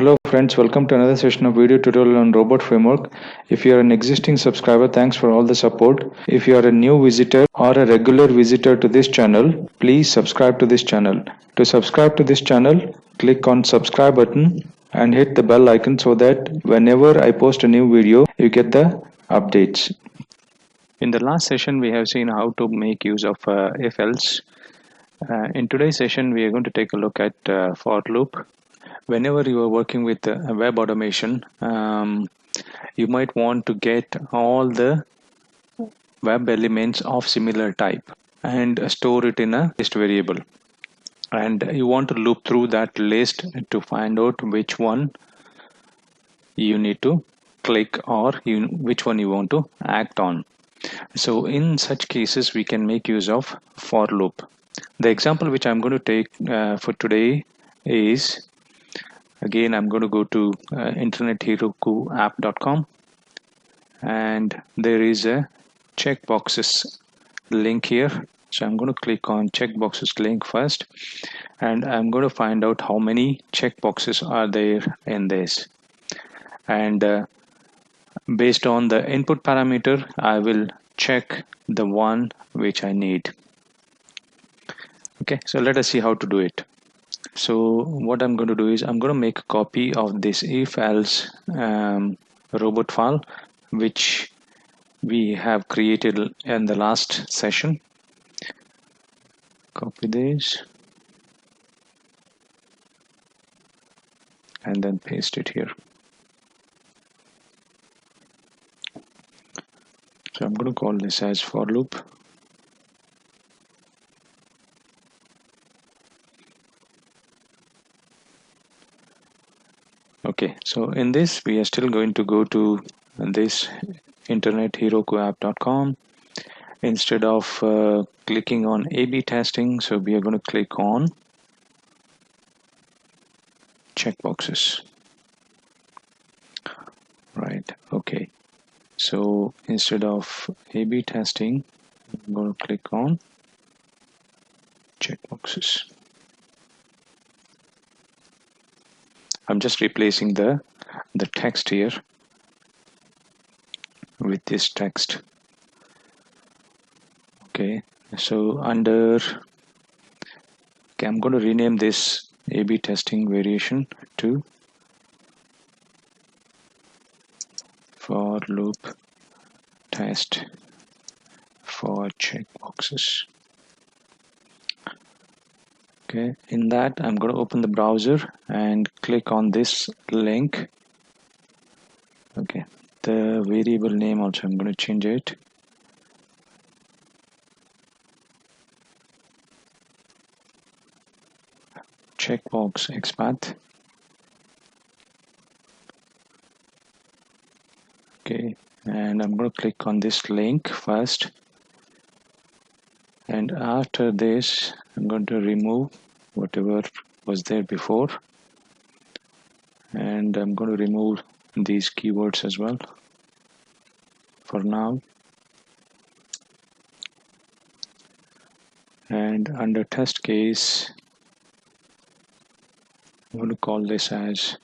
Hello friends, welcome to another session of video tutorial on robot framework. If you are an existing subscriber, thanks for all the support. If you are a new visitor or a regular visitor to this channel, please subscribe to this channel. To subscribe to this channel, click on subscribe button and hit the bell icon so that whenever I post a new video, you get the updates. In the last session, we have seen how to make use of if-else. In today's session, we are going to take a look at for loop. Whenever you are working with web automation, you might want to get all the web elements of similar type and store it in a list variable. And you want to loop through that list to find out which one you need to click or which one you want to act on. So in such cases, we can make use of for loop. The example which I'm going to take for today is, again, I'm going to go to internetherokuapp.com, and there is a checkboxes link here. So I'm going to click on checkboxes link first, and I'm going to find out how many checkboxes are there in this. And based on the input parameter, I will check the one which I need. Okay, so let us see how to do it. So what I'm going to do is I'm going to make a copy of this if-else robot file which we have created in the last session. Copy this and then paste it here. So I'm going to call this as for loop. Okay, so in this we are still going to go to this internetherokuapp.com. Instead of clicking on A/B testing, so we are going to click on checkboxes. Right, okay. So instead of A/B testing, I'm going to click on checkboxes. I'm just replacing the text here with this text. Okay, so under, okay, I'm going to rename this A/B testing variation to for loop test for checkboxes. Okay, in that I'm going to open the browser and click on this link. Okay, the variable name also I'm going to change it. Checkbox XPath. Okay, and I'm going to click on this link first, and after this I'm going to remove whatever was there before, and I'm going to remove these keywords as well for now. And under test case, I'm going to call this as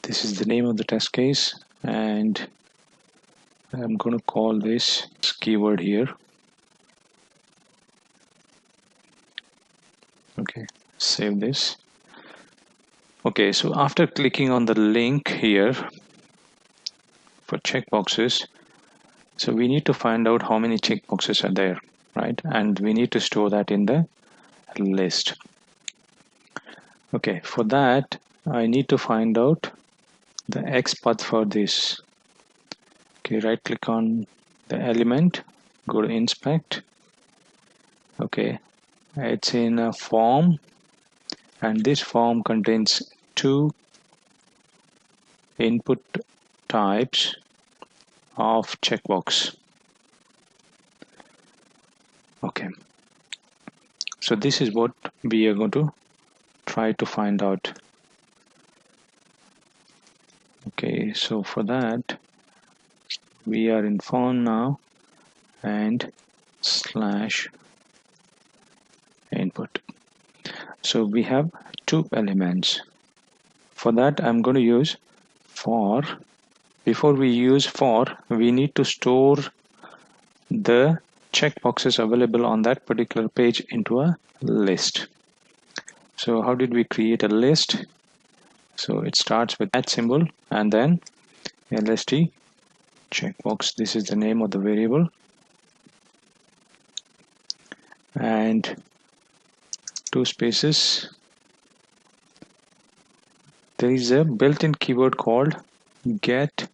this is the name of the test case, and I'm going to call this keyword here. Okay, save this. Okay, so after clicking on the link here for checkboxes, so we need to find out how many checkboxes are there, right? And we need to store that in the list. Okay, for that I need to find out the XPath for this. Okay, right click on the element, go to inspect. Okay, it's in a form, and this form contains two input types of checkbox. Okay, so this is what we are going to try to find out. Okay, so for that we are in phone now, and slash input. So we have two elements. For that, I'm going to use for. Before we use for, we need to store the checkboxes available on that particular page into a list. So how did we create a list? So it starts with that symbol and then lst checkbox. This is the name of the variable, and two spaces. There is a built-in keyword called get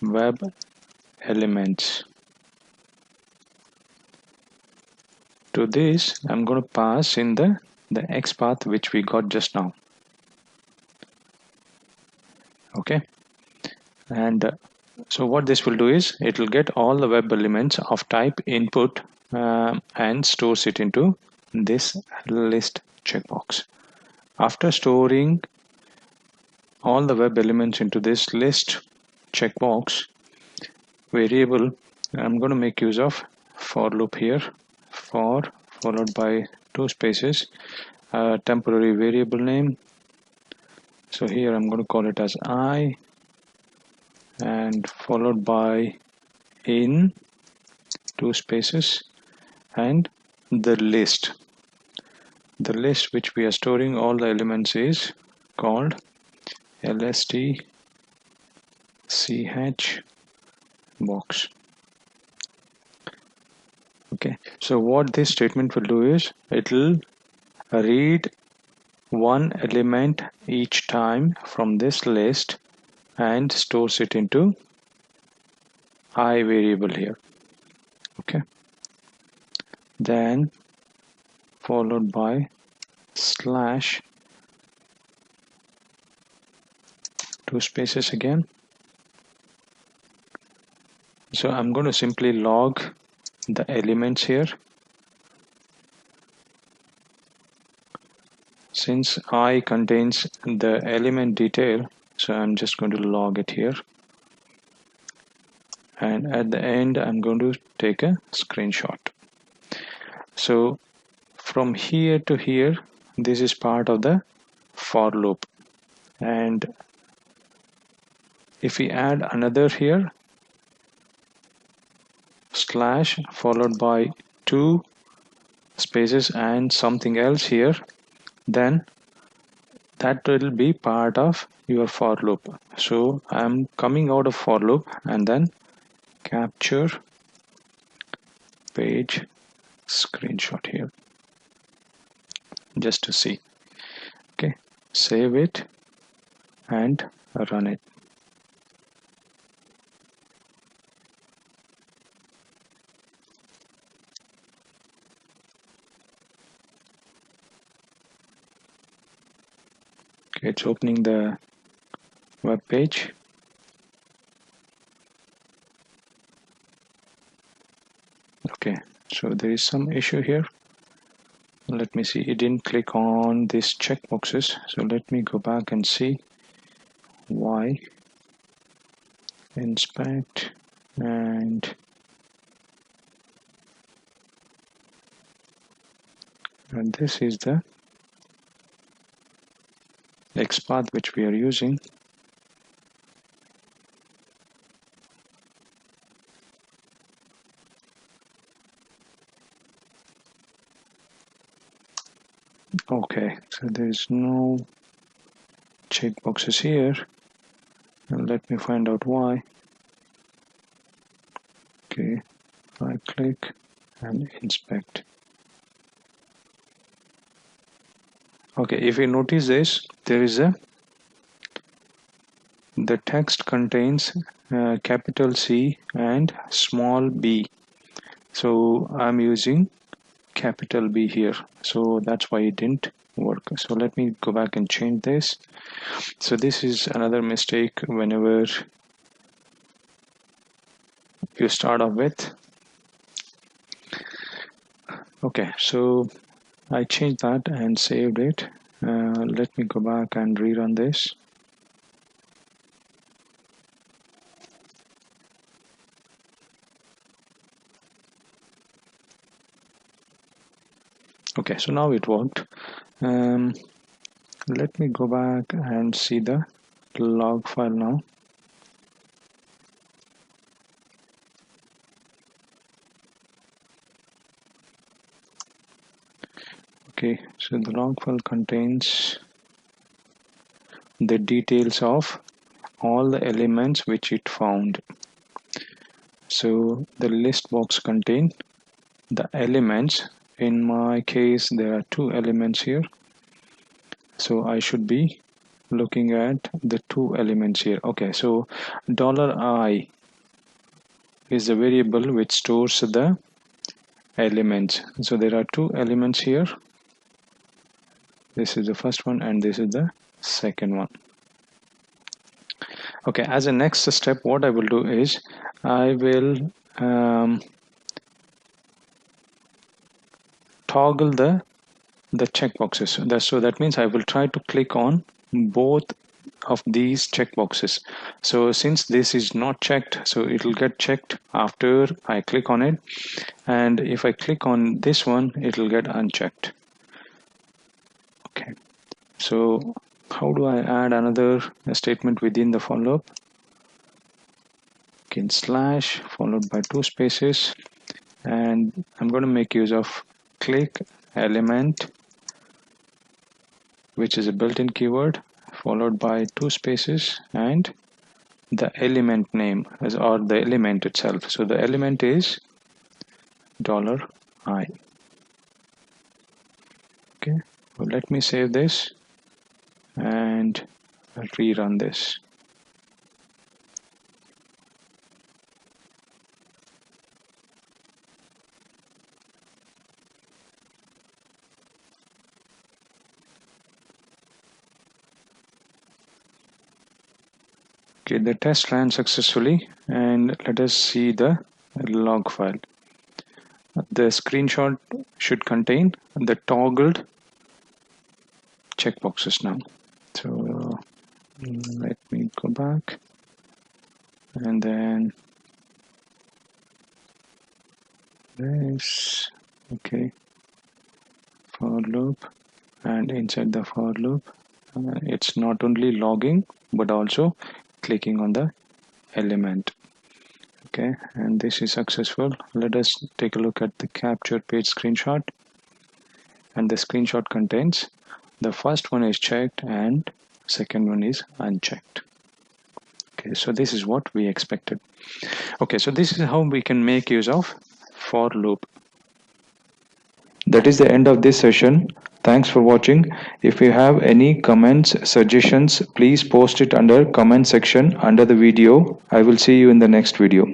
web elements. To this, I'm going to pass in the XPath which we got just now. Okay, and so what this will do is it will get all the web elements of type input and stores it into this list checkbox. After storing all the web elements into this list checkbox variable, I'm going to make use of for loop here. For followed by two spaces, temporary variable name. So here I'm going to call it as I, and followed by in two spaces, and the list. The list which we are storing all the elements is called lst ch box. Okay, so what this statement will do is it will read one element each time from this list and stores it into I variable here. Okay, then followed by slash two spaces again. So I'm going to simply log the elements here. Since I contains the element detail, so I'm just going to log it here, and at the end I'm going to take a screenshot. So from here to here, this is part of the for loop, and if we add another here, slash followed by two spaces and something else here, then that will be part of your for loop. So I'm coming out of for loop and then capture page screenshot here just to see. Okay, save it and run it. Okay, it's opening the web page. Okay, so there is some issue here. Let me see, it didn't click on these checkboxes, so let me go back and see why. Inspect, and this is the XPath which we are using. Okay, so there is no checkboxes here, and let me find out why. Okay, if I click and inspect. Okay, if you notice this, there is the text contains capital C and small b. So I'm using capital B here, so that's why it didn't work. So let me go back and change this. So this is another mistake whenever you start off with. Okay, so I changed that and saved it. Let me go back and rerun this. Okay, so now it worked. Let me go back and see the log file now. Okay, so the log file contains the details of all the elements which it found. So the list box contains the elements. In my case, there are 2 elements here. So I should be looking at the 2 elements here. Okay, so $I is the variable which stores the elements. So there are 2 elements here. This is the first one and this is the second one. Okay, as a next step, what I will do is I will toggle the checkboxes. So that means I will try to click on both of these checkboxes. So since this is not checked, so it will get checked after I click on it, and if I click on this one, it will get unchecked. Okay, so how do I add another statement within the for loop? Okay, slash followed by 2 spaces, and I'm going to make use of click element, which is a built-in keyword, followed by 2 spaces and the element name or the element itself. So the element is $I. Okay, well, let me save this and rerun this. Okay, the test ran successfully, and let us see the log file. The screenshot should contain the toggled checkboxes now. So let me go back and then this. Okay, for loop, and inside the for loop it's not only logging but also clicking on the element. Okay, and this is successful. Let us take a look at the capture page screenshot, and the screenshot contains the first one is checked and second one is unchecked. Okay, so this is what we expected. Okay, so this is how we can make use of for loop. That is the end of this session. Thanks for watching. If you have any comments, suggestions, please post it under comment section under the video. I will see you in the next video.